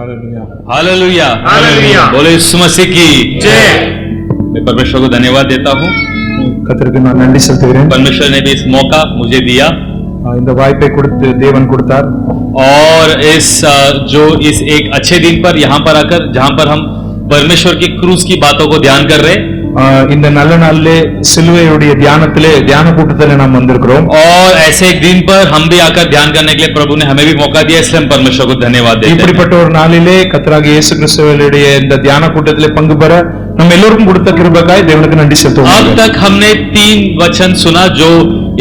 Hallelujah hallelujah बोले यीशु मसीह की जय। मैं परमेश्वर को धन्यवाद देता हूँ। கர்த்தருக்கு நான் நன்றி செலுத்துகிறேன். परमेश्वर ने भी इस मौका मुझे दिया இந்த வாய்ப்பை கொடுத்து தேவன் கொடுத்தார். और इस जो इस एक अच्छे दिन पर यहाँ पर आकर जहाँ पर हम परमेश्वर की क्रूस की बातों को ध्यान कर रहे இந்த நல்ல நாளிலே சிலுவையுடைய தியானத்திலே தியான கூட்டத்திலே நாம் வந்திருக்கிறோம். और ऐसे एक दिन पर हम भी आकर ध्यान करने के लिए प्रभु ने हमें भी मौका दिया, इसलिए हम परमेश्वर को धन्यवाद देते हैं। இப்படிப்பட்ட ஒரு நாளிலே கர்த்தராகிய இயேசு கிறிஸ்துவினுடைய இந்த தியான கூட்டத்திலே பங்கு பெற நம்ம எல்லோருக்கும் கொடுத்த கிருபைக்காய் தேவனுக்கு நன்றி செலுத்துவோம். अब तक हमने 3 वचन सुना जो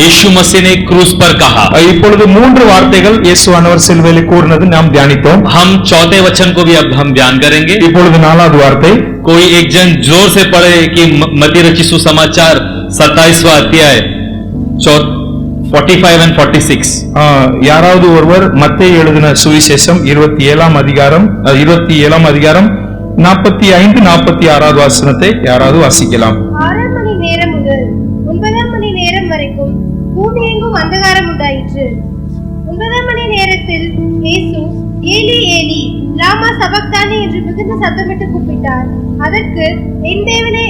यीशु मसीह ने क्रूस पर कहा। இப்பொழுது 3 வார்த்தைகள் இயேசுவானவர் சிலுவையிலே கூறினது நாம் தியானித்தோம். हम चौथे वचन को भी अब हम ध्यान करेंगे। இப்பொழுது 4வது வார்த்தை कोई एक जन जोर से पढ़े कि मत्ती रचित सुसमाचार 27वां अध्याय 45 and 46। யாராவது ஒருவர் மத்தேயு எழுதின சுவிசேஷம் 27ஆம் அதிகாரம் 45 46வது வசனத்தை யாராவது வாசிக்கலாம். 6 மணி நேரம் முதல் 9 மணி நேரம் வரைக்கும் பூமி எங்கும் அந்தகாரம் உண்டாயிற்று. 9 மணி நேரத்தில் இயேசு ஏலி ஏலி லாமா சபக்தானி என்று மிகுந்த சத்தமிட்டு கூப்பிட்டார். அதற்கு என் தேவனே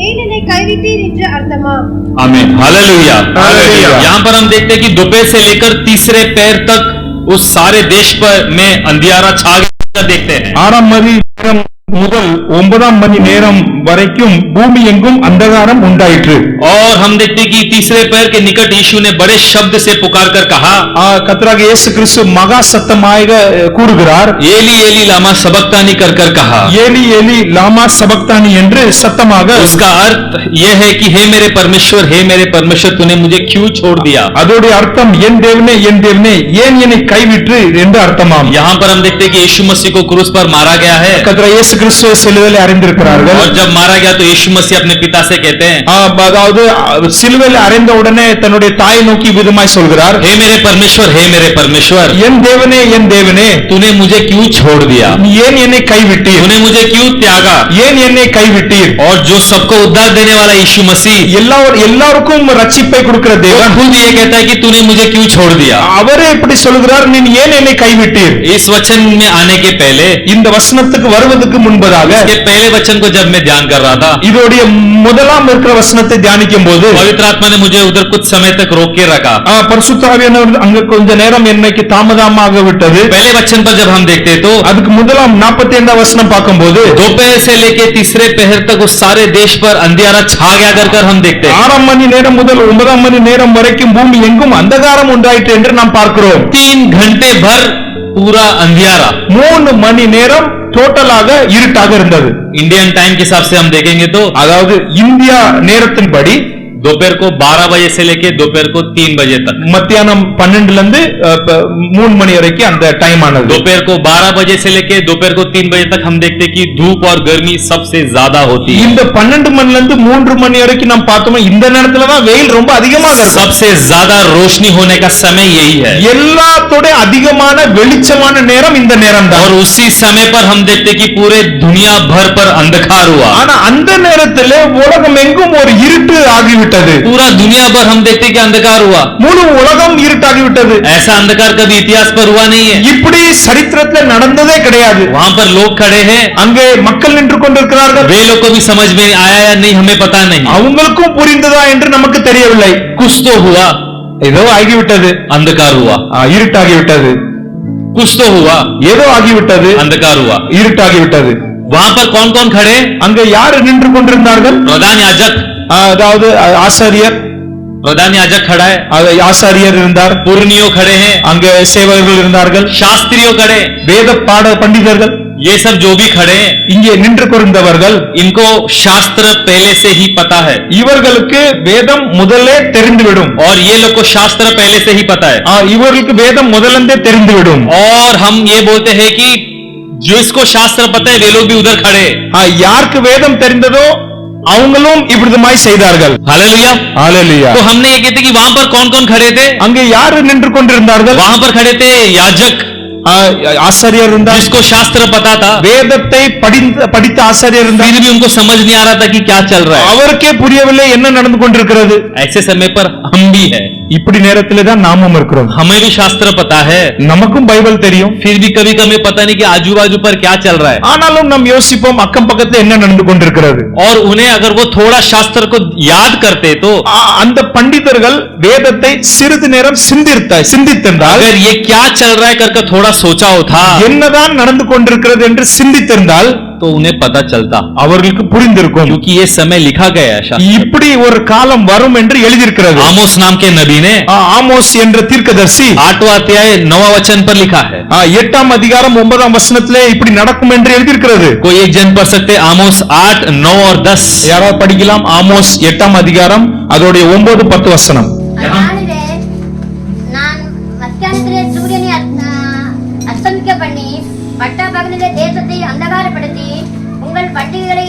ஏன் என்னை கைவிட்டீர் என்று அர்த்தமாம். आमीन हालेलुया हालेलुया। यहाँ पर हम देखते हैं कि दोपहर से लेकर तीसरे पैर तक उस सारे देश पर में अंधियारा छा गया देखते हैं। 6 மணி நேரம் முதல் 9 மணி நேரம் வரைக்கும் பூமி எங்கும் அந்தகாரம் உண்டாயிற்று. और हम देखते हैं कि तीसरे पैर के निकट यीशु ने बड़े शब्द से पुकार कर कहा, கர்த்தராகிய இயேசு கிறிஸ்து மகா சத்தமாக கூறுகிறார், ஏலி ஏலி லாமா சபக்தானி कर कहा, ஏலி ஏலி லாமா சபக்தானி என்று சத்தமாக. उसका अर्थ यह है कि हे मेरे परमेश्वर तूने मुझे क्यों छोड़ दिया। அதோடைய அர்த்தம் என் தேவனே ஏன் என்னை கைவிட்டு என்று அர்த்தமாம். यहाँ पर हम देखते हैं कि यीशु मसीह को क्रूस पर मारा गया है। கர்த்தராகிய இயேசு கிறிஸ்துவை சிலுவையில் அறைந்திருக்கிறார்கள். और जब मारा गया तो यीशु मसीह अपने पिता से कहते हैं, அதாவது சிலுவையில் அறைந்த உடனே தன்னுடைய தாயை நோக்கி விதமாய் சொல்கிறார், हे मेरे परमेश्वर என் தேவனே तूने मुझे क्यों छोड़ दिया, ஏன் என்னை கைவிட்டீர், तूने मुझे क्यों त्यागा। ஏன் என்னை கைவிட்டீர். और जो सबको उद्धार देने वाला यीशु मसीह எல்லாருக்கும் ரட்சிப்பை கொடுக்கிற தேவன் खुद ये कहता है कि तूने मुझे क्यों छोड़ दिया। அவரே இப்படி சொல்கிறார், நீ ஏன் என்னை கைவிட்டீர். इस वचन में आने के पहले, இந்த வசனத்துக்கு வருவதற்கு முன்பதாக इसके पहले वचन को जब मैं ध्यान कर रहा था, இதோடைய முதலாம் இருக்கிற வசனத்தை தியானிக்கும் போது पवित्र आत्मा ने मुझे उधर कुछ समय तक रोक के रखा। பரிசுத்த ஆவியானவர் அங்க கொஞ்ச நேரம் என்னைக்கு தாமதமாக விட்டது. पहले वचन पर जब हम देखते तो அதுக்கு முதலாம் 45 வசனம் பார்க்கும்போது दोपहर से लेके तीसरे पहर तक उस सारे देश पर अंधियारा छा गया कर हम देखते हैं। 6 மணி நேரம் முதல் 9 மணி நேரம் வரைக்கும் பூமி எங்கும் அந்தகாரம் உண்டாயிற்று என்று நாம் பார்க்கிறோம். 3 घंटे भर पूरा अंधियारा, 3 மணி நேரம் டோட்டலாக இருட்டாக இருந்தது. इंडियन टाइम के हिसाब से हम देखेंगे तो அதாவது இந்தியா நேரத்தின்படி दोपहर को 12 बजे से लेके दोपहर को 3 बजे तक, மத்தியானம் 12 இருந்து 3 மணி வரைக்கும் அந்த டைம் ஆனது. दोपहर को 12 बजे से लेके दोपहर को 3 बजे तक हम देखते कि धूप और गर्मी सबसे ज्यादा होती है। இந்த 12 மணில இருந்து 3 மணி வரைக்கும் நாம் பார்த்தோம், இந்த நேரத்துல தான் வெயில் ரொம்ப அதிகமாக இருக்கும். सबसे ज्यादा रोशनी होने का समय यही है। எல்லாத்தோட அதிகமான வெளிச்சமான நேரம் இந்த நேரம் தான். और उसी समय पर हम देखते कि पूरे दुनिया भर पर अंधकार हुआ। ஆனா அந்த நேரத்திலே உலகம் எங்கும் ஒரு இருட்டு ஆகிவிட்டது. पूरा दुनिया भर हम देखते कि अंधकार हुआ, முழு உலகம் இருட்டாகிவிட்டது. ऐसा अंधकार कभी इतिहास पर हुआ नहीं है। இப்படி சரித்திரத்தில் நடந்ததே கிடையாது. वहां पर लोग खड़े हैं, அங்கே மக்கள் நின்று கொண்டிருக்கிறார்கள். वे लोग को भी समझ में आया या नहीं हमें पता नहीं, அவங்களுக்கும் புரிந்ததா என்று நமக்கு தெரியவில்லை. कुछ तो हुआ, ஏதோ ஆகிவிட்டது, अंधकार हुआ, இருட்டாகிவிட்டது. कुछ तो हुआ, ஏதோ ஆகிவிட்டது, अंधकार हुआ। இருட்டாகிவிட்டது. वहां पर कौन कौन खड़े, அங்க யார் நின்று கொண்டிருந்தார்கள். प्रधान याजक, அதாவது ஆசாரியர், प्रधान याजक खड़ा है, ஆசாரியர் இருந்தார், पुरनियो खड़े हैं, அங்க சேவகர்கள் இருந்தார்கள், शास्त्रियों खड़े, வேத பாட பண்டிதர்கள், ये सब जो भी खड़े हैं இங்கே நின்று கொண்டிருந்தவர்கள், इनको शास्त्र पहले से ही पता है, இவர்களுக்கு வேதம் முதல்லே தெரிந்துவிடும். और ये लोग को शास्त्र पहले से ही पता है। இவர்களுக்கு வேதம் முதலிருந்தே தெரிந்துவிடும். और हम ये बोलते हैं कि जो इसको शास्त्र पता है वे लोग भी उधर खड़े, யாருக்கு வேதம் தெரிந்ததோ அவங்களும் இப்படிமாய் செய்தார்கள். Hallelujah hallelujah. तो हमने ये कहते कि वहां पर कौन कौन खड़े थे, அங்கே யார் நின்று கொண்டிருந்தார்கள். वहां पर खड़े थे याजक, ஆசாரியர் இருந்தார், जिसको शास्त्र पता था, வேதத்தை படித்த ஆசாரியர் இருந்தார். फिर भी उनको समझ नहीं आ रहा था कि क्या चल रहा है। அவருக்கே புரியவில்லை என்ன நடந்து கொண்டிருக்கிறது. ऐसे समय पर हम भी है, இப்படி நேரத்திலே தான் நாமும் இருக்கிறோம். हमें भी शास्त्र पता है, நமக்கும் பைபிள் தெரியும். फिर भी कभी कभी पता नहीं कि आजू बाजू पर क्या चल रहा है, ஆனாலும் நாம் யோசிப்போம் அக்கம் பக்கத்துல என்ன நடந்து கொண்டிருக்கிறது. और उन्हें अगर वो थोड़ा शास्त्र को याद करते तो அந்த பண்டிதர்கள் வேதத்தை சிறிது நேரம் சிந்தித்திருந்தால், अगर ये क्या चल रहा है करके थोड़ा सोचा होता என்னதான் நடந்து கொண்டிருக்கிறது என்று சிந்தித்திருந்தால் तो उन्हें पता चलता, அவர்களுக்கு புரிந்திருக்கும். क्योंकि ये समय लिखा गया है शास्त्र। இப்படி ஒரு காலம் வரும் என்று எழுதியிருக்கிறது. आमोस नाम के नबी ने ஆமோஸ் என்ற தீர்க்கதரிசி 8वां अध्याय 9वां वचन पर लिखा है। 8ஆம் அதிகாரம் 9ஆம் வசனத்திலே இப்படி நடக்கும் என்று எழுதியிருக்கிறது. कोई एक जन पढ़ सकते आमोस 8, 9 और 10। யாராவது படிக்கலாம்? ஆமோஸ் 8ஆம் அதிகாரம் அதோடைய 9, 10 வசனம். அந்நாளிலே நான் மத்தியானத்திலே சூரியனை அஸ்தமிக்க பண்ணி பட்டப்பகலிலே தேசத்தை அந்தகாரப்படுத்தி உங்கள் பண்டிகைகளை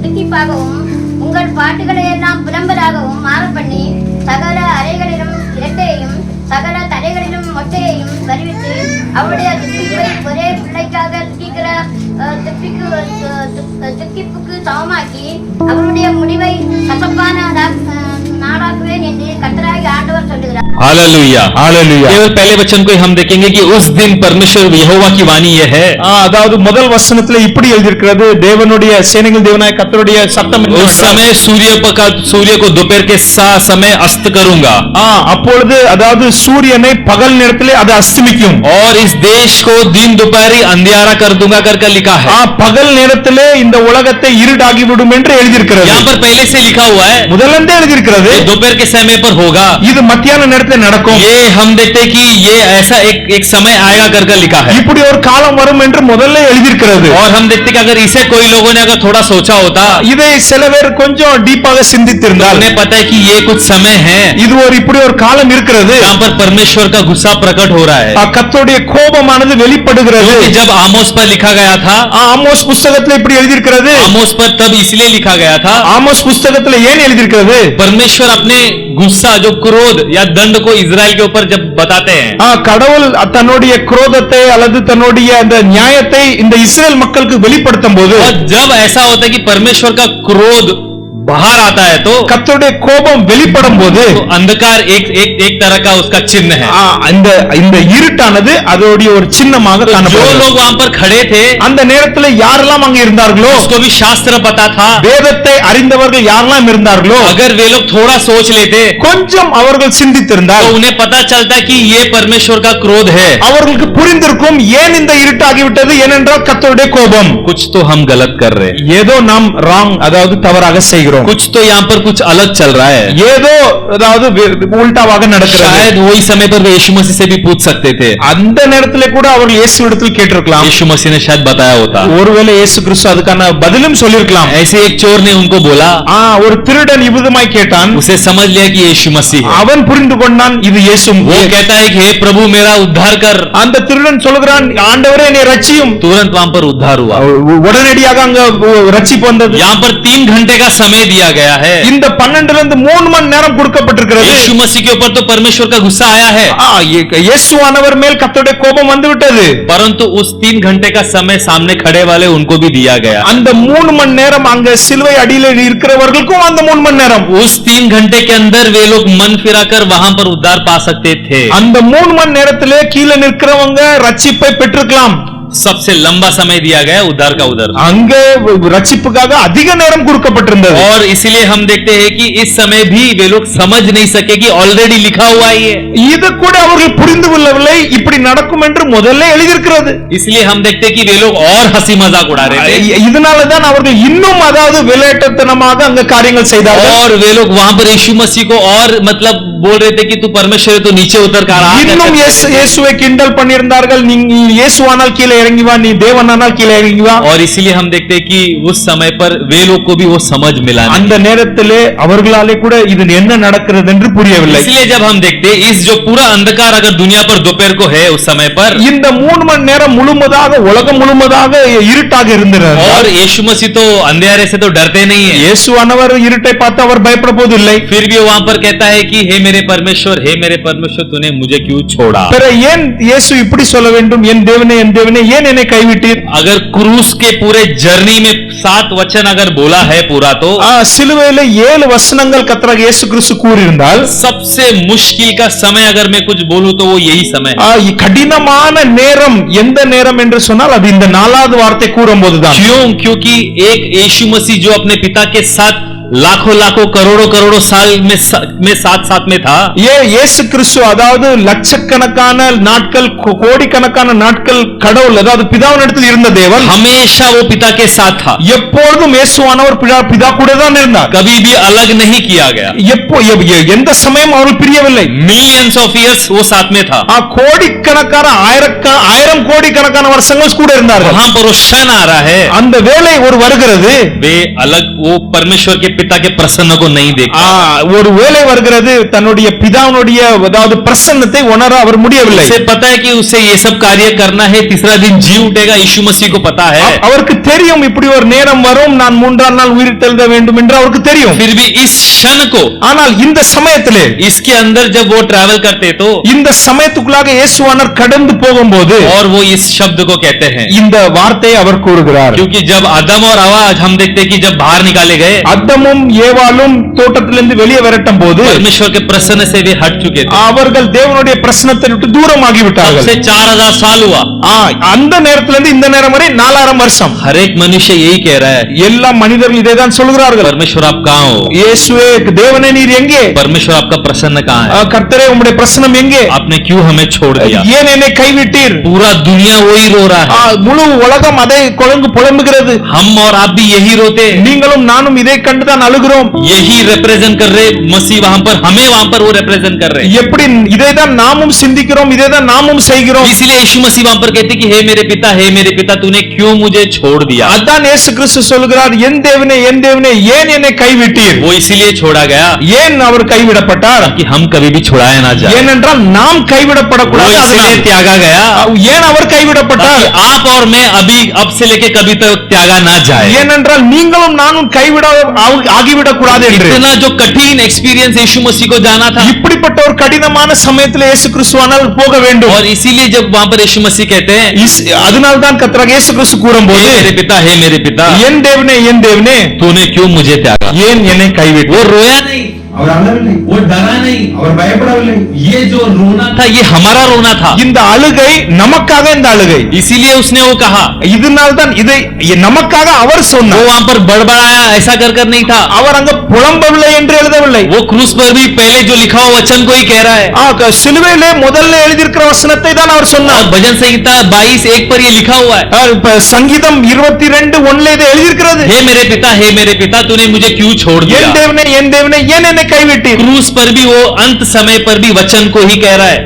திக்கிப்பாகவும் உங்கள் பாட்டுகளை எல்லாம் புலம்பலாகவும் மாற பண்ணி சகல அறைகளிலும் இரட்டையையும் சகல தலைகளிலும் மொட்டையையும் வருவித்து அவருடைய திக்கிப்பை ஒரே பிள்ளைக்காக திக்கிப்புக்கு சமமாக்கி அவருடைய முடிவை கசப்பான நாடாக்குவேன் என்று கர்த்தராகிய ஆண்டவர் சொல்லுகிறார்। Hallelujah, hallelujah. केवल पहले वचन को हम देखेंगे कि उस दिन परमेश्वर यहोवा की वाणी यह है। அதாவது முதல் வசனத்துல இப்படி எழுதியிருக்கிறது, தேவனுடைய சேனைகள் தேவனாய கர்த்தருடைய சத்தம். उस समय सूर्य को दोपहर के समय अस्त करूंगा, அப்பொழுது அதாவது சூரியனை பகல் நேரத்திலே அது அஸ்தமிக்கும், और इस देश को दिन दोपहरी अंधियारा कर दूंगा करके लिखा है। பகல் நேரத்திலே இந்த உலகத்தை இருடாகி விடும் என்று எழுதியிருக்கிறது। यहाँ पर पहले से लिखा हुआ है, முதல்ல எழுதியிருக்கிறது दोपहर के समय पर होगा, இது மத்தியான நேரத்தில் நடக்கும்। ये हम देखते कि ये ऐसा एक समय आएगा करके लिखा है, இப்படி ஒரு காலம் வரும் என்று முதல்ல எழுதியிருக்கிறது। और हम देखते कि अगर इसे कोई लोगों ने अगर थोड़ा सोचा होता, இதை சில பேர் கொஞ்சம் டீப்பாக சிந்தித்திருந்தால் उन्हें पता है कि ये कुछ समय है, இது ஒரு இப்படி ஒரு காலம் இருக்கிறது, यहाँ पर परमेश्वर का गुस्सा प्रकट हो रहा है। கர்த்தருடைய கோபமானது வெளிப்படுகிறது। जब आमोस पर लिखा गया था, ஆமோஸ் புத்தகத்துல இப்படி எழுதியிருக்கிறது। आमोस पर तब इसलिए लिखा गया था, ஆமோஸ் புத்தகத்துல ஏன் எழுதியிருக்கிறது? परमेश्वर अपने गुस्सा जो क्रोध या दंड को इजराइल के ऊपर जब बताते हैं, கடவுள் தன்னுடைய குரோதத்தை அல்லது தன்னுடைய அந்த நியாயத்தை இந்த இஸ்ரேல் மக்களுக்கு வெளிப்படுத்தும் போது, और जब ऐसा होता है कि परमेश्वर का क्रोध बाहर आता है तो கர்த்தருடைய கோபம் வெளிப்படும் போது अंधकार एक तरह का उसका चिन्ह है। இந்த இருட்டானது அதோடைய ஒரு சின்னமாக जो காணப்படுகிறது। लोग वहां पर खड़े थे, அந்த நேரத்தில் யாரெல்லாம் அங்க இருந்தார்களோ, उसको भी शास्त्र पता था, வேதத்தை அறிந்தவர்கள் யாரெல்லாம் இருந்தார்களோ, अगर वे लोग थोड़ा सोच लेते கொஞ்சம் அவர்கள் சிந்தித்திருந்தால் तो उन्हें पता चलता कि ये परमेश्वर का क्रोध है। அவர்களுக்கு புரிந்திருக்கும் ஏன் இந்த இருட்டாகிவிட்டது, ஏனென்றால் கர்த்தருடைய கோபம்। कुछ तो हम गलत कर रहे हैं, ஏதோ நாம் ராங் அதாவது தவறாக செய்கிறோம், कुछ तो यहाँ पर कुछ अलग चल रहा है, ஏதோ அதாவது உல்டாவாக நடக்கிறது। शायद वही समय पर वे यीशु मसीह से भी पूछ सकते थे, அந்த நேரத்திலே கூட அவர்கள் இயேசுவிடத்தில் கேட்டிருக்கலாம், यीशु मसीह ने शायद बताया होता। ஒருவேளை இயேசு கிறிஸ்து அதுக்கான பதிலும் சொல்லிருக்கலாம்। ऐसे एक चोर ने उनको बोला, ஒரு திருடன் இவ்விதமாய் கேட்டான், उसे समझ लिया कि यीशु मसीह है। அவன் புரிந்து கொண்டான் இது இயேசு। वो कहता है कि हे प्रभु मेरा उद्धार कर, அந்த திருடன் சொல்கிறான், ஆண்டவரே என்னை ரட்சியும்। तुरंत वहां पर उद्धार हुआ। உடனடியாக அங்க ரட்சிப்பு வந்தது। यहाँ पर 3 घंटे का समय दिया गया है। இந்த 12 ல இருந்து 3 மணி நேரம் கொடுக்கப்பட்டிருக்கிறது। यीशु मसीह के ऊपर तो परमेश्वर का गुस्सा आया है, இயேசுவானவர் மேல் கர்த்தருடைய கோபம் வந்து விட்டது, परंतु उस 3 घंटे का समय सामने खड़े वाले उनको भी दिया गया। அந்த 3 மணி நேரம் அங்க சிலுவை அடியில இருக்கிறவர்களுக்கும் அந்த 3 மணி நேரம், उस 3 घंटे के अंदर वे लोग मन फिराकर वहां पर उद्धार पा सकते थे। அந்த 3 மணி நேரத்திலே கீழே நிற்கிறவங்க ரட்சிப்பை பெற்றுக்கலாம்। सबसे लंबा समय दिया गया उद्धार का उधर, அங்கே ரட்சிப்புக்காக அதிக நேரம் கொடுக்கப்பட்டிருந்தது। और इसीलिए हम देखते हैं कि इस समय भी वे लोग समझ नहीं सके कि ऑलरेडी लिखा हुआ है ये, இது கூட அவர்கள் புரிந்து கொள்ளவில்லை, இப்படி நடக்கும் என்று முதல்ல எழுதியிருக்கிறது। इसलिए हम देखते हैं कि वे लोग और हंसी मजाक उड़ा रहे थे, இதனாலதான் அவர்கள் இன்னும் அதாவது விளையாட்டுத்தனமாக அங்க காரியங்கள் செய்தார்கள்। और वे लोग वहां पर यीशु मसीह को और मतलब बोल रहे थे कि तू परमेश्वर है, तो नीचे उतर कर आ। இன்னும் இயேசுவை கிண்டல் பண்ணியிருந்தார்கள், நீ இயேசுவானால் கீழே இறங்கி வா, நீ தேவனானால் கீழே இறங்கி வா। और इसीलिए हम देखते हैं कि उस समय पर वे लोग को भी वो समझ मिला नहीं। அந்த நேரத்திலே அவர்களாலே கூட இது என்ன நடக்கிறது என்று புரியவில்லை। इसलिए जब हम देखते हैं इस जो पूरा अंधकार अगर दुनिया पर दोपहर को है उस समय पर, இந்த 3 மணி நேரம் முழுவதாக உலகம் முழுவதாக இருட்டாக இருந்தது। और यीशु मसीह तो अंधेरे से तो डरते नहीं है, இயேசுவானவர் இருட்டை பார்த்து அவர் பயப்பட போவதில்லை। फिर भी वहां पर कहता है कि हे मेरे परमेश्वर तूने मुझे क्यों छोड़ा? பிற ஏன் இயேசு இப்படி சொல்ல வேண்டும், என் தேவனே ஏன் என்னை கைவிட்டீர்? अगर क्रूस के पूरे जर्नी में 7 वचन अगर बोला है पूरा, तो சிலுவையில 7 வசனங்கள் கர்த்தராகிய இயேசு கிறிஸ்து கூறியிருந்தால், सबसे मुश्किल का समय अगर मैं कुछ बोलूं तो वो यही समय है। கடினமான நேரம் எந்த நேரம் என்று சொன்னால் அது இந்த 4வது வார்த்தை கூறும்போதுதான்। क्योंकि एक यीशु मसीह जो अपने पिता के साथ लाखों करोड़ों साल में साथ में था, இயேசு கிறிஸ்து அதாவது லட்சக்கணக்கான நாட்கள் கோடிக்கணக்கான நாட்கள் கடவுள் அதாவது பிதாவினிடத்தில் இருந்த தேவன் हमेशा वो पिता के साथ था। எப்பொழுதும் இயேசுவானவர் பிதா கூட தான் இருந்தார்। कभी भी अलग नहीं किया गया। எந்த சமயம் அவர் பிரியவில்லை। मिलियंस ऑफ इयर्स वो साथ में था। கோடிக்கணக்கான ஆயிரம் கோடிக்கணக்கான வருஷங்கள் கூட இருந்தார்கள்। वहां पर वो क्षण आ रहा है, அந்த வேளை ஒரு வருகிறது, वे अलग वो परमेश्वर के पिता के प्रसन्न को नहीं देखा। ஒரு வேளை வருகிறது, தன்னுடைய பிதாவினுடைய அதாவது பிரசன்னத்தை உணர அவர் முடியவில்லை। उसे पता है कि उसे ये सब कार्य करना है, तीसरा दिन जी उठेगा, यीशु मसीह को पता है। அவருக்கு தெரியும் இப்படி ஒரு நேரம் வரும், நான் 3ஆம் நாள் உயிர் தெழுத வேண்டும் என்று அவருக்கு தெரியும்। फिर भी इस क्षण को, ஆனால் இந்த சமயத்திலே इसके अंदर जब वो ट्रैवल करते तो இந்த சமயத்துக்குள்ளாக இயேசுவானவர் கடந்து போகும்போது और वो इस शब्द को कहते हैं, இந்த வார்த்தையை அவர் கூறுகிறார்। क्योंकि जब आदम और हवा हम देखते हैं कि जब बाहर निकाले गए, அத்தமும் ஏவாளும் தோட்டத்திலிருந்து வெளியே விரட்டும் போது परमेश्वर के प्रसन्न से वे हट चुके थे। அவர்கள் தேவனுடைய பிரசன்னத்தை விட்டு தூரமாகி விட்டார்கள்। से 4000 साल हुआ। அந்த நேரத்திலிருந்து இந்த நேரம் வரை 4000 வருஷம்। हर एक मनुष्य यही कह रहा है, எல்லா மனிதர்கள் இதை தான் சொல்கிறார்கள், परमेश्वर आप कहाँ हो? இயேசுவே தேவனே நீர் எங்கே? परमेश्वर आपका प्रसन्न कहाँ है? கர்த்தரே உம்முடைய பிரசன்னம் எங்கே? आपने क्यों हमें छोड़ दिया? ஏன் என்னை கைவிட்டீர்? पूरा दुनिया वही रो रहा है, முழு உலகம் அதை புலம்புகிறது। हम और आप भी यही रोते, நீங்களும் நானும் இதை கண்டுதான் அழுகிறோம்। यही रिप्रेजेंट कर रहे मसीह वहां पर, हमें वहां पर वो रिप्रेजेंट कर रहे। எப்படி இதை தான் நாமும் சிந்திக்கிறோம், இதை தான் நாமும் செய்கிறோம்। इसलिए यीशु मसीह वहां पर कहते कि हे मेरे पिता तूने क्यों मुझे छोड़ दिया? அதான் இயேசு கிறிஸ்து சொல்கிறார், என் தேவனே ஏன் என்னை கைவிட்டீர்? वो इसीलिए छोड़ा गया ஏன் அவர் கைவிடப்பட்டார்? कि हम कभी भी छुड़ाया ना जाए। ஏனென்றால் நாம் கைவிடப்படக்கூடாது, वो इसलिए त्यागा गया, ஏன் அவர் கைவிடப்பட்டார்? आप और मैं अभी अब से लेके कभी तक त्यागा ना जाए, ஏனென்றால் நீங்களும் நானும் கைவிட ஆகிவிடக் கூடாது என்று। इतना जो कठिन एक्सपीरियंस यीशु मसीह को जाना था, இப்படிப்பட்ட ஒரு கடினமான சமயத்தில் இயேசு கிறிஸ்துவானால் போக வேண்டும்। और इसीलिए जब वहां पर यीशु मसीह कहते हैं, அதனால் தான் கர்த்தராகிய இயேசு கிறிஸ்து கூறும்போது, हे मेरे पिता என் தேவனே तूने क्यों मुझे त्यागा? ஏன் என்னை கைவிட்டார்? वो रोया नहीं, அவர் அழவில்லை, वो डरा नहीं, அவர் பயப்படவில்லை। ये जो रोना था ये हमारा रोना था। இந்த அழுகை நமக்காக, இந்த அழுகை इसीलिए उसने वो कहा, இதனால் தான் இதை நமக்காக அவர் वो சொன்னார்। वहां पर बड़बड़ाया ऐसा कर नहीं था, அவர் அங்க புலம்பவில்லை என்று எழுதவில்லை। वो क्रूस पर भी पहले जो लिखा हुआ वचन को ही कह रहा है। சிலுவையிலே முதல்ல எழுதியிருக்கிற வசனத்தை தான் அவர் சொன்னார்। और भजन संहिता 22:1 पर ये लिखा हुआ है, சங்கீதம் 22:1 இதை எழுதியிருக்கிறது, हे मेरे पिता तूने मुझे क्यों छोड़ दिया? என் தேவனே ஏன் என்னை கைவிட்டீர்? क्रूस पर भी वो अंत समय पर भी वचन को ही कह रहा है।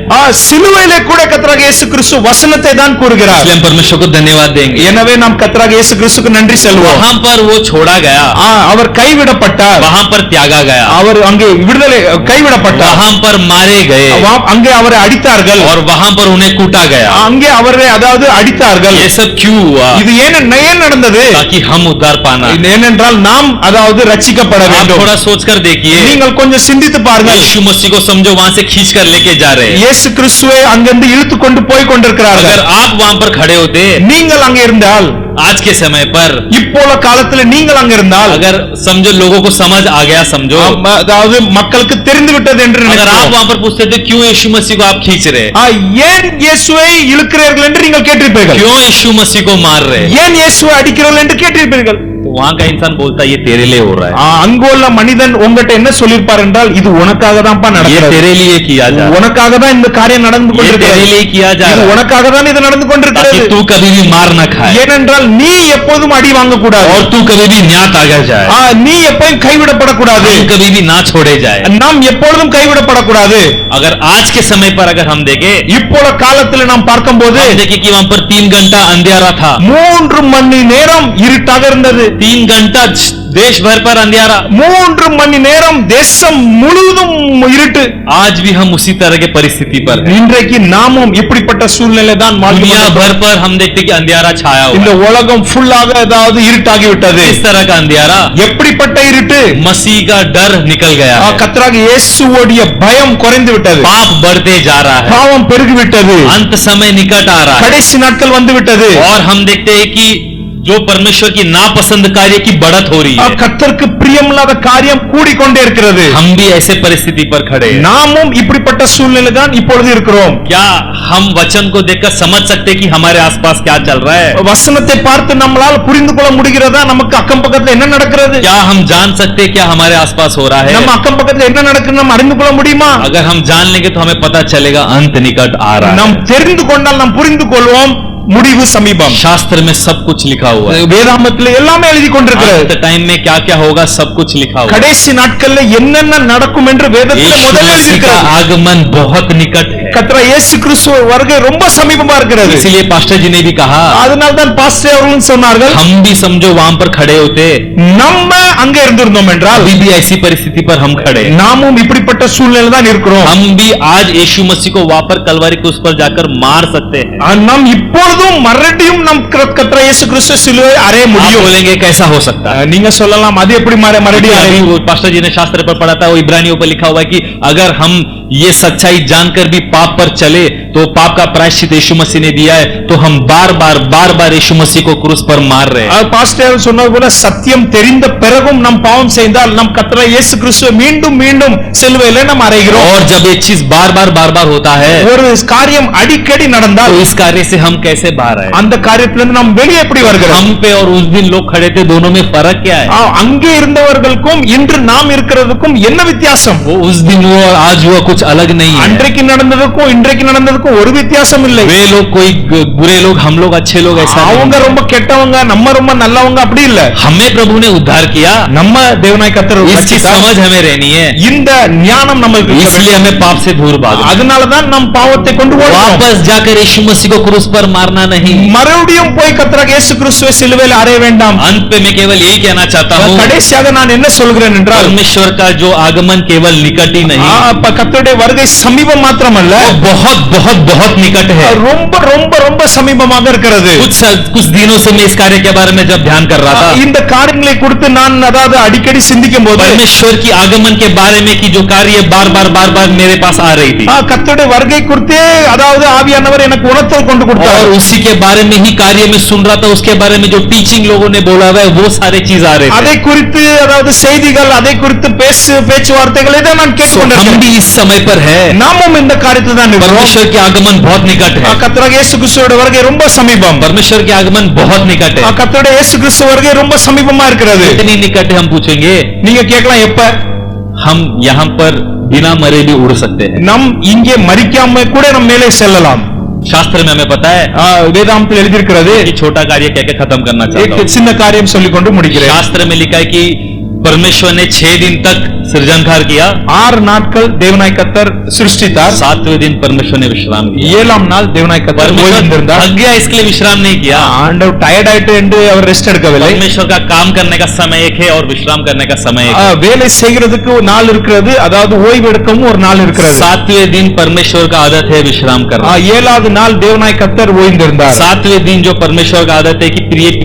சிலுவையிலே கூட கர்த்தராகிய இயேசு கிறிஸ்து வசனத்தை தான் கூறுகிறார்। इसलिए हम परमेश्वर को धन्यवाद देंगे। எனவே நாம் கர்த்தராகிய இயேசு கிறிஸ்துவுக்கு நன்றி சொல்வோம்। वहां पर वो छोड़ा गया, அவர் கைவிடப்பட்டார், वहां पर त्यागा गया, அவர் அங்கே விடுதலை கைவிடப்பட்டார், वहां पर मारे गए, அங்கே அவரை அடித்தார்கள், और वहां पर उन्हें कूटा गया। அங்கே அவரை அதாவது அடித்தார்கள்। ये सब क्यों हुआ? இது ஏன் நடந்தது? ताकि हम उद्धार पाना। ஏனென்றால் நாம் அதாவது ரட்சிக்கப்பட आप வேண்டும்। थोड़ा सोचकर देखिए, நீங்கள் கொஞ்சம் சிந்தித்து பாருங்கள்। यीशु मसीह को समझो वहां से खींच कर लेके जा रहे हैं। இயேசு கிறிஸ்துவை அங்கிருந்து இழுத்து கொண்டு போய் கொண்டிருக்கிறார்கள்। अगर आप वहां पर खड़े होते, நீங்கள் அங்கே இருந்தால், आज के समय पर இப்போல காலத்தில் நீங்கள் அங்க இருந்தால், अगर समझो लोगों को समझ आ गया, समझो அதாவது மக்களுக்கு தெரிந்து விட்டது என்று अगर आप நினைக்கிறோம்। वहां पर पूछते थे क्यों यीशु मसीह को आप खींच रहे, ஏன் இயேசுவை இழுக்கிறீர்கள் என்று நீங்கள் கேட்டிருப்பீர்கள்। क्यों यीशु मसीह को मार रहे, ஏன் இயேசுவை அடிக்கிறீர்கள் என்று கேட்டிருப்பீர்கள்। तो वहां का इंसान बोलता ये तेरे लिए हो रहा है, அங்குள்ள மனிதன் உங்ககிட்ட என்ன சொல்லிருப்பார் என்றால், இது உனக்காக தான்ப்பா ये நடக்கிறது, तेरे लिए किया जा रहा है, உனக்காக தான் இந்த காரியம் நடந்து ये तेरे கொண்டிருக்கிறது, लिए किया जा இது रहा है, உனக்காக தான் இது நடந்து ताकि கொண்டிருக்கிறது। तू कभी भी मार न खाए ஏனென்றால் நீ எப்போதும் அடி வாங்க கூடாது, और तू कभी भी न्यात आगे जाए, நீ எப்போதும் கைவிடப்படக்கூடாது, हम कभी भी ना छोड़े जाए। நாம் எப்பொழுதும் கைவிடப்படக்கூடாது। अगर आज के समय पर अगर हम देखें, இப்போல காலத்தில் நாம் பார்க்கும்போது हम देखें कि वहां पर 3 घंटा अंधेरा था, 3 மணி நேரம் இருட்டாக இருந்தது। 3 घंटा देश भर पर अंधियारा। 3 மணி நேரம் தேசம் முழுவதும் இருட்டு. आज भी हम उसी तरह के परिस्थिति पर हैं। இன்றைக்கு நாமும் இப்படிப்பட்ட சூழ்நிலை தான் दुनिया भर पर हम देखते कि अंधियारा छाया இந்த हुआ है। உலகம் ஃபுல்லாக ஏதாவது இருட்டாகி விட்டது. इस तरह का अंधियारा, எப்படிப்பட்ட இருட்டு? मसीह का डर निकल गया है। கர்த்தராகிய இயேசுவுடைய பயம் குறைந்து விட்டது. पाप बढ़ते जा रहा है। பாவம் பெருகி விட்டது. अंत समय निकट आ रहा है। கடைசி நாட்கள் வந்து விட்டது. और हम देखते हैं कि जो परमेश्वर की नापसंद कार्य की बढ़त हो रही है। கர்த்தருக்கு பிரியமில்லாத காரியம் கூடிக்கொண்டே இருக்கிறது. हम भी ऐसे परिस्थिति पर खड़े हैं। நாமும் இப்படிப்பட்ட சூழ்நிலை தான் இப்பொழுது இருக்கிறோம். क्या हम वचन को देखकर समझ सकते हैं कि हमारे आसपास क्या चल रहा है? வசனத்தை பார்த்து நம்மளால் புரிந்து கொள்ள முடிகிறதா நமக்கு அக்கம் பக்கத்துல என்ன நடக்கிறது? क्या हम जान सकते हैं क्या हमारे आसपास हो रहा है? நம்ம அக்கம் பக்கத்துல என்ன நடக்குது நம்ம அறிந்து கொள்ள முடியுமா? अगर हम जान लेंगे तो हमें पता चलेगा अंत निकट आ रहा நாம் है। தெரிந்து கொண்டால் நாம் புரிந்து கொள்வோம் முடிவு சமீபம். शास्त्र में सब कुछ लिखा हुआ है। வேதாகமத்தில் எல்லாமே எழுதி கொண்டிருக்கிறது. अंत टाइम में क्या क्या होगा सब कुछ लिखा हुआ है। கடைசி நாட்கள்ல என்னென்ன நடக்கும் என்று வேதத்தில் यीशु முதல்ல मसीह का எழுதியிருக்கிறது. आगमन बहुत निकट है। கர்த்தர் இயேசு கிறிஸ்து வருகை ரொம்ப சமீபமா இருக்கிறது. इसीलिए पास्टर जी ने भी कहा, அதனால தான் பாஸ்டர் அவர்கள் சொன்னார்கள், हम भी समझो वहां पर खड़े होते, நம்ம அங்கே இருந்திருந்தோம் என்றால் अभी भी ऐसी परिस्थिति पर हम खड़े हैं। நாமும் இப்படிப்பட்ட சூழ்நிலை தான் இருக்கிறோம். हम भी आज यीशु मसीह को वहां पर कलवरी के उस पर जाकर मार सकते हैं। நாம் இப்பொழுதும் மறுபடியும் நம் கர்த்தர் இயேசு கிறிஸ்து சிலுவை அறைய आप முடியும். बोलेंगे कैसा हो सकता है? நீங்க சொல்லலாம் அது எப்படி மறுபடியும் अभी அறையும்? वो पास्टर जी ने शास्त्र पर पढ़ा था, वो इब्रानियों पर लिखा हुआ है कि अगर हम ये सच्चाई जानकर भी पाप पर चले तो पाप का प्रायश्चित यीशु मसीह ने दिया है, तो हम बार बार यीशु मसीह को क्रूस पर मार रहे हैं। பாஸ்டர் சொன்னது போல சத்தியம் தெரிந்த பிறகும் நாம் பாவம் செய்தால் நம் கர்த்தர் இயேசு கிறிஸ்துவை மீண்டும் மீண்டும் சிலுவையிலே நாம் அறைகிறோம். और जब एक चीज बार बार होता है ஒரு காரியம் அடிக்கடி நடந்தால் तो इस कार्य से हम कैसे बाहर आए? அந்த காரியத்திலிருந்து நாம் வெளியே எப்படி வருகிறோம்? हम पे और उस दिन लोग खड़े थे, दोनों में फर्क क्या है? அங்கே இருந்தவர்களுக்கும் இன்று நாம் இருக்கிறதுக்கும் என்ன வித்தியாசம்? वो उस दिन हुआ और आज हुआ कुछ अलग नहीं है। அன்றைக்கு நடந்ததுக்கும் இன்றைக்கு நடந்ததுக்கும் ஒரு வித்தியாசம் இல்லை. वे लोग कोई बुरे लोग, हम लोग अच्छे लोग, ऐसा அவங்க नहीं। ரொம்ப கெட்டவங்க நம்ம ரொம்ப நல்லவங்க அப்படி இல்ல. हमें प्रभु ने उद्धार किया, நம்ம தேவனாய் கர்த்தர் इसकी समझ हमें रहनी है। இந்த ஞானம் நமக்கு इसलिए हमें पाप से दूर भागना, அதனால தான் நாம் பாவத்தை கொண்டு ஓடுறோம். वापस जाकर यीशु मसीह को क्रूस पर मारना नहीं। மறுபடியும் போய் கர்த்தராகிய இயேசு கிறிஸ்துவை சிலுவையில் அறைய வேண்டாம். अंत पे मैं केवल यही कहना चाहता हूँ, கடைசியாக நான் என்ன சொல்கிறேன் என்றால் परमेश्वर का जो आगमन केवल निकट ही नहीं, கர்த்தருடைய வருகை சமீபம் மாத்திரமல்ல, वो बहुत निकट है। ரொம்ப ரொம்ப ரொம்ப சமீபமாக இருக்கிறது. कुछ दिनों से मैं इस कार्य के बारे में जब ध्यान कर रहा था, இந்த காரியங்களை குறித்து நான் அதாவது அடிக்கடி சிந்திக்கும் போது परमेश्वर की आगमन के बारे में कि जो कार्य बार बार मेरे पास आ रही थी, கர்த்தருடைய வருகை குறித்து அதாவது ஆவியானவர் எனக்கு உணர்த்தல் கொண்டு கொடுத்தார். और उसी के बारे में ही कार्य में सुन रहा था, उसके बारे में जो टीचिंग लोगों ने बोला हुआ है वो सारे चीज आ रहे थे। அதை குறித்து அதாவது செய்திகள், அதை குறித்து பேச்சுவார்த்தைகளை தான் நான் हम கேட்டுக்கொண்டிருக்கிறேன். भी इस समय पर है, நாமும் இந்த காரியத்தில் தான் இருக்கிறோம். परमेश्वर की आगमन बहुत निकट है। கர்த்தராகிய இயேசு கிறிஸ்துவோட வருகை ரொம்ப சமீபம். परमेश्वर की आगमन बहुत निकट है। கர்த்தருடைய இயேசு கிறிஸ்து வருகை ரொம்ப சமீபமா இருக்கிறது. इतनी निकट है, हम पूछेंगे, நீங்க கேட்கலாம் எப்ப? हम यहाँ पर बिना मरे भी उड़ सकते हैं। நம் இங்கே மரிக்காம கூட நம்ம மேலே செல்லலாம். शास्त्र में हमें पता है, வேதாந்தத்தில் எழுதியிருக்கிறது. ये छोटा कार्य कह के खत्म करना चाहता हूँ। சின்ன காரியம் சொல்லிக் கொண்டு முடிக்கிறேன். शास्त्र में लिखा है कि परमेश्वर ने 6 दिन तक सृजनकार किया, 6 நாட்கள் தேவனாய் கர்த்தர் சிருஷ்டித்தார். 7वें दिन परमेश्वर ने विश्राम किया। 7ஆம் நாள் தேவனாய் கர்த்தர் परमेश्वर ஓய்ந்திருந்தார். थक गया इसके लिए विश्राम नहीं किया। ஆண்டவர் டயர்ட் ஆயிட்டு என்று அவர் ரெஸ்ட் எடுக்கவில்லை. परमेश्वर का काम करने का समय एक है और विश्राम करने का समय एक है। வேலை செய்கிறதுக்கு ஒரு நாள் இருக்கிறது, அதாவது ஓய்வு எடுக்கவும் ஒரு நாள் இருக்கிறது. 7वें दिन परमेश्वर का आदत है विश्राम करना। 7வது நாள் தேவனாய் கர்த்தர் ஓய்ந்திருந்தார். 7वें दिन जो परमेश्वर का आदत है कि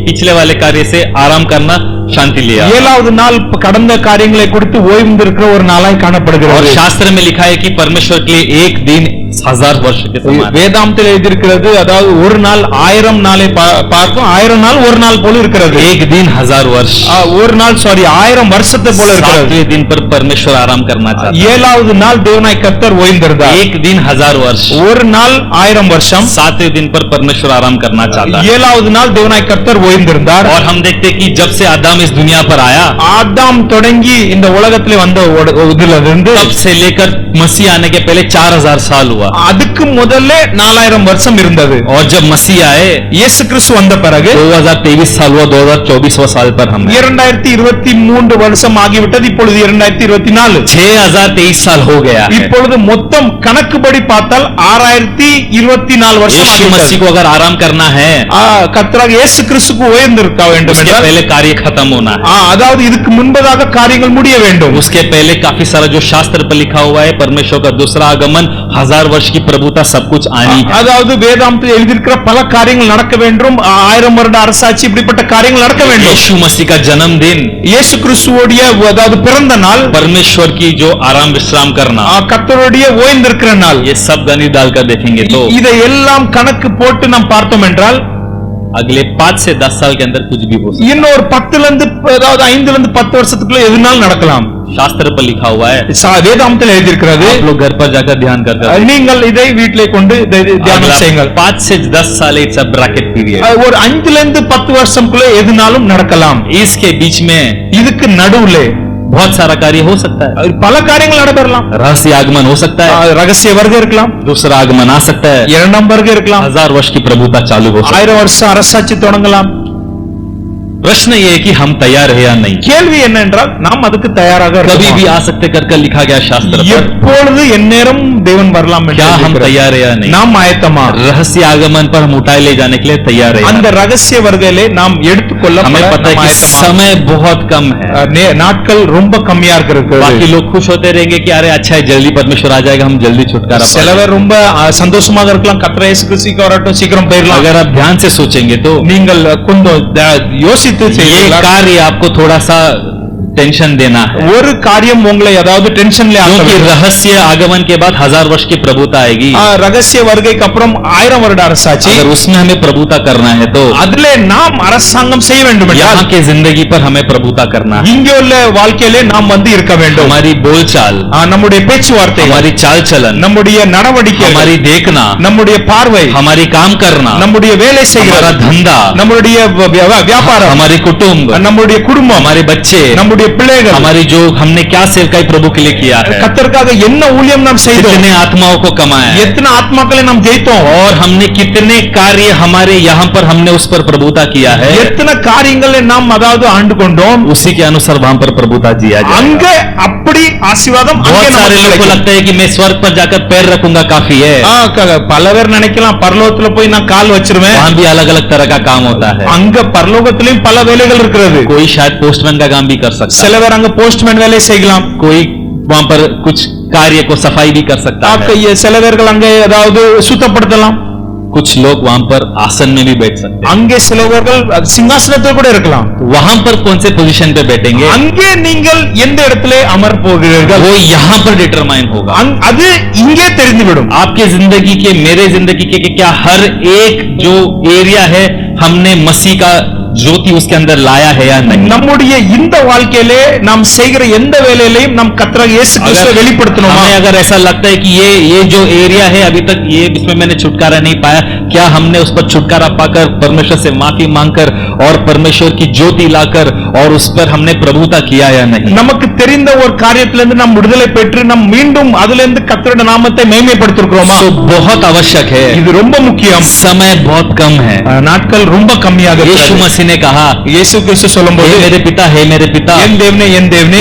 पिछले वाले कार्य से आराम करना, शांति लिया। 7வது நாள் கடந்த காரியங்களை குறித்து ஓய்ந்திருக்கிற ஒரு நாளாய் और காணப்படுகிறது. शास्त्र में लिखा है कि परमेश्वर के लिए एक दिन 1000 वर्ष के समान। வேதாந்தத்தில் எழுதியிருக்கிறது, அதாவது ஒரு நாள் 1000 நாளை பார்க்கும், 1000 நாள் ஒரு நாள் போல இருக்கிறது. एक दिन 1000 वर्ष। ஒரு நாள் 1000 வருஷத்தை போல இருக்கிறது. 7वें दिन पर परमेश्वर आराम करना चाहता है। 7வது நாள் தேவனாய் கர்த்தர் ஓய்ந்திருந்தார். एक दिन 1000 वर्ष, ஒரு நாள் 1000 வருஷம். 7वें दिन पर परमेश्वर आराम करना चाहता है। 7வது நாள் தேவனாய் கர்த்தர் ஓய்ந்திருந்தார். और हम देखते हैं कि जब से आदम इस दुनिया पर आया, ஆதாம் தொடங்கி இந்த உலகத்திலே வந்த இதிலிருந்து तब से लेकर मसीह आने के पहले 4000 साल हुआ। हुआ। அதுக்கு முதல்ல 4000 வருஷம் இருந்தது. और जब मसीह आए, இயேசு கிறிஸ்து வந்த பிறகு 2023 साल हुआ, 2024वां साल पर हम 2023 வருஷம் ஆகிவிட்டது. இப்பொழுது 2024. 6023 साल हो गया है। இப்பொழுது மொத்தம் கணக்குப்படி பார்த்தால் 6024 வருஷம் यीशु मसीह ஆகிவிட்டது. को अगर आराम करना है, கர்த்தராக இயேசு கிறிஸ்துக்கு ஓய்ந்திருக்க வேண்டும் उसके என்றால் पहले कार्य खत्म होना है। அதாவது இதுக்கு முன்பதாக காரியங்கள் முடிய வேண்டும். उसके पहले काफी सारा जो शास्त्र पर लिखा हुआ है, परमेश्वर का दूसरा आगमन, 1000 वर्ष की प्रभुता, सब कुछ आनी है। அதாவது வேதாந்தத்தில் எழுதியிருக்கிற பல காரியங்கள் நடக்க வேண்டும். 1000 வருட அரசாட்சி, இப்படிப்பட்ட காரியங்கள் நடக்க வேண்டும். यीशु मसीह का जन्मदिन, இயேசு கிறிஸ்துவோடைய அதாவது பிறந்த நாள், परमेश्वर की जो आराम विश्राम करना, கர்த்தருடைய ஓய்ந்திருக்கிற நாள், ये सब गणित डालकर देखेंगे तो இதை எல்லாம் கணக்கு போட்டு நாம் பார்த்தோம் என்றால் अगले 5 से 10 साल के अंदर कुछ भी हो सकता இன்னொரு 10 ல இருந்து அதாவது 5 ல இருந்து 10 வருஷத்துக்குள்ள எதுனாலும் நடக்கலாம். है। शास्त्र पर लिखा हुआ है, வேதாந்தத்தில் எழுதியிருக்கிறது. आप लोग घर पर जाकर ध्यान कर நீங்கள் இதை வீட்டிலே கொண்டு தியானம் செய்யுங்கள். 5 से 10 साल इट्स अ ब्रैकेट पीरियड। ஒரு 5 ல இருந்து 10 வருஷம்க்குள்ள எதுனாலும் நடக்கலாம். इसके बीच में இதுக்கு நடுவுல बहुत सारा कार्य हो सकता है। பல காரியங்கள் நடைபெறலாம். रहस्य आगमन हो सकता है, ரகசிய வருகை இருக்கலாம், दूसरा आगमन आ सकता है, இரண்டாம் வருகை இருக்கலாம், 1000 वर्ष की प्रभुता चालू हो सकती 1000 வருஷம் அரசாட்சி தொடங்கலாம். है। प्रश्न ये है कि हम तैयार है या नहीं। கேள்வி என்ன என்றால் நாம் அதுக்கு தயாராக कभी भी இருக்கோமா? आ सकते कर लिखा गया शास्त्र पर, எப்பொழுது எந்நேரம் தேவன் வரலாம் என்று क्या हम எழுதியிருக்கிறது. तैयार है या नहीं। நாம் ஆயத்தமா? रहस्य आगमन पर हम उठाए ले जाने के लिए तैयार है या அந்த नहीं? ரகசிய வருகையிலே நாம் எடுத்துக்கொள்ள हमें पता है कि समय बहुत कम है। நாட்கள் ரொம்ப கம்மியா இருக்கிறது. बाकी लोग खुश होते रहेंगे कि अरे अच्छा है, जल्दी परमेश्वर आ जाएगा, हम जल्दी छुटकारा पाएंगे। சிலவர் ரொம்ப சந்தோஷமாக இருக்கலாம், கர்த்தர் இயேசு கிறிஸ்து வரட்டும், சீக்கிரம் போயிடலாம். अगर आप ध्यान से सोचेंगे तो நீங்கள் கொஞ்சம் யோசித்து ये செய்யுங்கள். कार्य आपको थोड़ा सा टेंशन देना है, ஒரு காரியம் உங்களை அதாவது டென்ஷன்ல क्योंकि रहस्य आगमन के बाद 1000 वर्ष की प्रभुता आएगी। ரகசிய வருகைக்கு அப்புறம் 1000 வருட அரசாட்சி. अगर उसमें हमें प्रभुता करना है तो அதுல நாம் அரசாங்கம் செய்ய வேண்டும் என்றால் यहाँ के जिंदगी पर हमें प्रभुता करना है। இங்கே உள்ள வாழ்க்கையிலே நாம் இருக்க வேண்டும். हमारी बोलचाल, நம்முடைய பேச்சுவார்த்தை, हमारी चाल चलन, நம்முடைய நடவடிக்கை, हमारी देखना, நம்முடைய பார்வை, हमारी काम करना, நம்முடைய வேலை हमारा செய்கிறது, धंधा, நம்முடைய வியாபாரம், हमारी कुटुंब, நம்முடைய குடும்பம், हमारे बच्चे, நம்முடைய பிள்ளைகள், हमारी जो हमने क्या सेवकाई प्रभु के लिए किया है, கர்த்தருக்காக என்ன ஊழியம் நாம் செய்தோம், कितने आत्माओं को कमाया है, எத்தனை ஆத்மாக்களை நாம் ஜெயித்தோம், और हमने कितने कार्य हमारे यहाँ पर हमने उस पर प्रभुता किया है, எத்தனை காரியங்களை நாம் அதாவது ஆண்டு கொண்டோம், उसी के अनुसार वहां पर प्रभुता जिया जाए। அங்க அப்படி ஆசீர்வாதம் बहुत அங்கே सारे நமக்கு लोगों को கிடைக்கும். लगता है कि मैं स्वर्ग पर जाकर पैर रखूंगा काफी है, பல பேர் நினைக்கலாம் பரலோகத்துல போய் நான் கால் வச்சிருவேன். वहां भी अलग अलग तरह का काम होता है। அங்க பரலோகத்திலும் பல வேலைகள் இருக்கிறது. कोई शायद पोस्टमैन का काम भी कर सकता है, சில பேர் அங்க போஸ்ட்மேன் வேலை செய்யலாம். कोई वहां पर कुछ कार्य को सफाई भी कर सकता है, சில பேர்கள் அங்கே ஏதாவது சுத்தப்படுத்தலாம். कुछ लोग वहां पर आसन में भी बैठ सकते हैं। அங்கே சிலவர்கள் சிங்காசனத்தில் கூட இருக்கலாம். वहां पर कौन से पोजीशन पे बैठेंगे அங்கே நீங்கள் எந்த இடத்திலே அமர் போகிறீர்கள் वो यहाँ पर डिटरमाइन होगा। அது இங்கே தெரிந்துவிடும். आपके जिंदगी के, मेरे जिंदगी के क्या हर एक जो एरिया है हमने मसीह का ज्योति उसके अंदर लाया है या नहीं। நம்முடைய இந்த வாழ்க்கையிலே நாம் செய்கிற எந்த வேலையிலையும் நாம் கர்த்தராகிய இயேசு கிறிஸ்துவை வெளிப்படுத்தணுமா? हमें अगर ऐसा लगता है कि ये जो एरिया है अभी तक ये इसमें मैंने छुटकारा नहीं पाया, क्या हमने उस पर छुटकारा पाकर परमेश्वर से माफी मांगकर और परमेश्वर की ज्योति लाकर और उस पर हमने प्रभुता किया या नहीं। நமக்கு தெரிந்த ஒரு காரியத்திலிருந்து நாம் விடுதலை பெற்று நாம் மீண்டும் அதிலிருந்து கர்த்தருடைய நாமத்தை மேன்மைப்படுத்திருக்கிறோமா? बहुत आवश्यक है, இது ரொம்ப முக்கியம். समय बहुत कम है। நாட்கள் ரொம்ப கம்மியாக यीशु இருக்கிறது. मसीह ने कहा, இயேசு கிறிஸ்து சொல்லும்போது हे मेरे पिता, हे मेरे पिता, என் தேவனே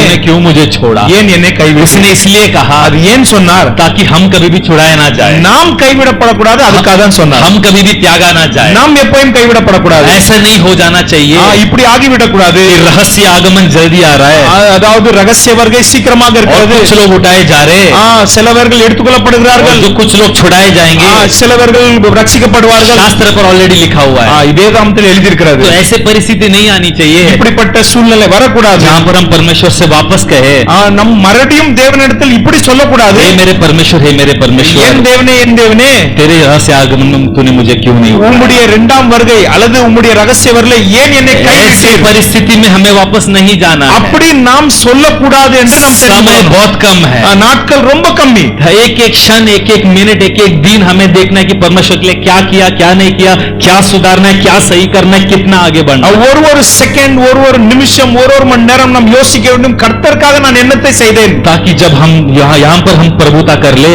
तूने क्यों मुझे छोड़ा। ஏன் என்னை கைவிட்டாய்? उसने इसलिए कहा அது ஏன் சொன்னார்? ताकि हम कभी भी छुड़ाया ना जाए, நாம் கைவிடப்படக்கூடாது, அதுக்காக தான் சொன்னார். हम कभी भी त्यागा ना जाए, நாம் எப்பவும் கைவிடப்படக்கூடாது. ऐसा नहीं हो जाना चाहिए இப்படி ஆகிவிடக்கூடாது. कि रहस्य आगमन जल्दी आ रहा है அதாவது ரகசிய வருகை சீக்கிரமாக और இருக்கிறது. कुछ लोग उठाए जा रहे हैं சிலவர்கள் और எடுத்துக்கொள்ளப்படுகிறார்கள், जो कुछ लोग छुड़ाए जाएंगे। சிலவர்கள் ரட்சிக்கப்படுவார்கள். शास्त्र पर ऑलरेडी लिखा हुआ है। வேதாந்தத்தில் எழுதியிருக்கிறது. तो ऐसे परिस्थिति नहीं आनी चाहिए இப்படிப்பட்ட சூழ்நிலை வரக்கூடாது. जहाँ पर हम परमेश्वर से वापस कहे, நம் மறுபடியும் தேவனிடத்தில் இப்படி சொல்லக்கூடாது. हे मेरे परमेश्वर, हे मेरे என் परमेश्वर, தேவனே, என் தேவனே, तेरे रहस्य आगमन में तूने तूने मुझे क्यों नहीं उठाया? உம்முடைய இரண்டாம் வருகை அல்லது உம்முடைய ரகசிய வருகை ஏன் என்னை ऐसी கைவிட்டீர்? परिस्थिति में हमें वापस नहीं जाना है। அப்படி நாம் சொல்லக்கூடாது என்று நாம் समय தெரிந்து बहुत कम है। நாட்கள் ரொம்ப கம்மி. एक एक क्षण, एक एक मिनट, एक एक दिन हमें देखना है कि परमेश्वर के लिए क्या किया, क्या नहीं किया, क्या सुधारना है, क्या सही करना है, कितना आगे बढ़ना है। ஒரு ஒரு செகண்ட், ஒரு ஒரு நிமிஷம், ஒரு ஒரு மணி நேரம் நாம் யோசிக்க வேண்டும், கர்த்தருக்காக நான் என்னத்தை செய்தேன். ताकि जब हम यहाँ पर हम प्रभुता कर ले,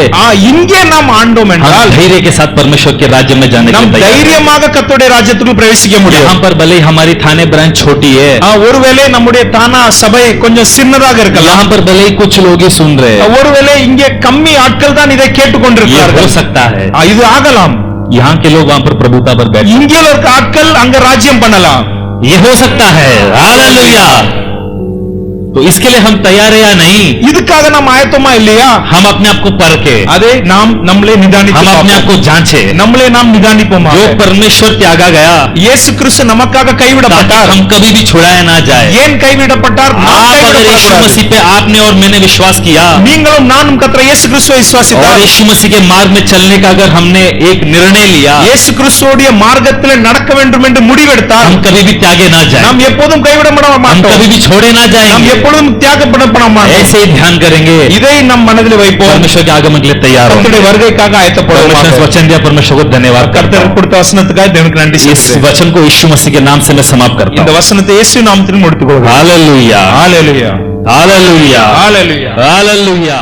இங்கே நாம் ஆண்டோம் हम என்றால் धैर्य के साथ परमेश्वर के राज्य में जाने நாம் के लिए तैयार हैं। தைரியமாக கர்த்தருடைய ராஜ்யத்துக்குள் பிரவேசிக்க முடியும். यहाँ पर भले ही हमारी थाने ब्रांच छोटी है, ஒருவேளை நம்முடைய தானா சபை கொஞ்சம் சின்னதாக இருக்கலாம். यहाँ पर भले ही कुछ लोग ही सुन रहे हैं, ஒருவேளை இங்கே கம்மி ஆட்கள் தான் இதை ये हो கேட்டுக்கொண்டிருக்கிறார்கள். सकता है இது ஆகலாம். यहाँ के लोग वहाँ पर प्रभुता पर बैठे, இங்கே இருக்க ஆட்கள் அங்க ராஜ்யம் பண்ணலாம். ये हो सकता है। हालेलुया। तो इसके लिए हम तैयार है या नहीं? இதுக்காக நாம் ஆயத்தமா இல்லையா? हम अपने आप को परखे, அதே நாம் நம்மளே நிதானித்து हम अपने आप பார்ப்போம். को जांचे। நம்மளே நாம் நிதானிப்போம். जो परमेश्वर त्यागा गया, இயேசு கிறிஸ்து நமக்காக ताकि கைவிடப்பட்டார். हम कभी भी छुड़ाया ना जाए। ஏன் கைவிடப்பட்டார்? நாம் आप अगर यीशु கைவிடப்படக்கூடாது. मसीह पे आपने और मैंने विश्वास किया நீங்களும் நானும் கர்த்தர் இயேசு கிறிஸ்துவை और விசுவாசித்தார். यीशु मसीह के मार्ग में चलने का अगर हमने एक निर्णय लिया, இயேசு கிறிஸ்துவோடைய மார்க்கத்திலே நடக்க வேண்டும் என்று முடிவெடுத்தார். हम कभी भी त्यागे ना जाए, நாம் எப்போதும் கைவிடப்பட हम மாட்டோம். कभी भी छोड़े ना நாம் जाएंगे। எப்பொழுதும் தியாகப்பட மாட்டோம். ऐसे ही ध्यान करेंगे, இதை நம் மனதில் வைப்போம். परमेश्वर के आगमन के लिए तैयार हो। கர்த்தருடைய வருகைக்காக परमेश्वर ने ஆயத்தப்படுவோம். वचन दिया, परमेश्वर को धन्यवाद करता கர்த்தர் हूं। கொடுத்த வசனத்துக்காக தேவனுக்கு நன்றி इस செலுத்துகிறேன். वचन को यीशु मसीह के नाम से मैं समाप्त करता இந்த हूं। வசனத்தை இயேசு நாமத்தில் முடித்துக் கொள்கிறேன். हालेलुया, ஹalleluya, हालेलुया, ஹalleluya, हालेलुया।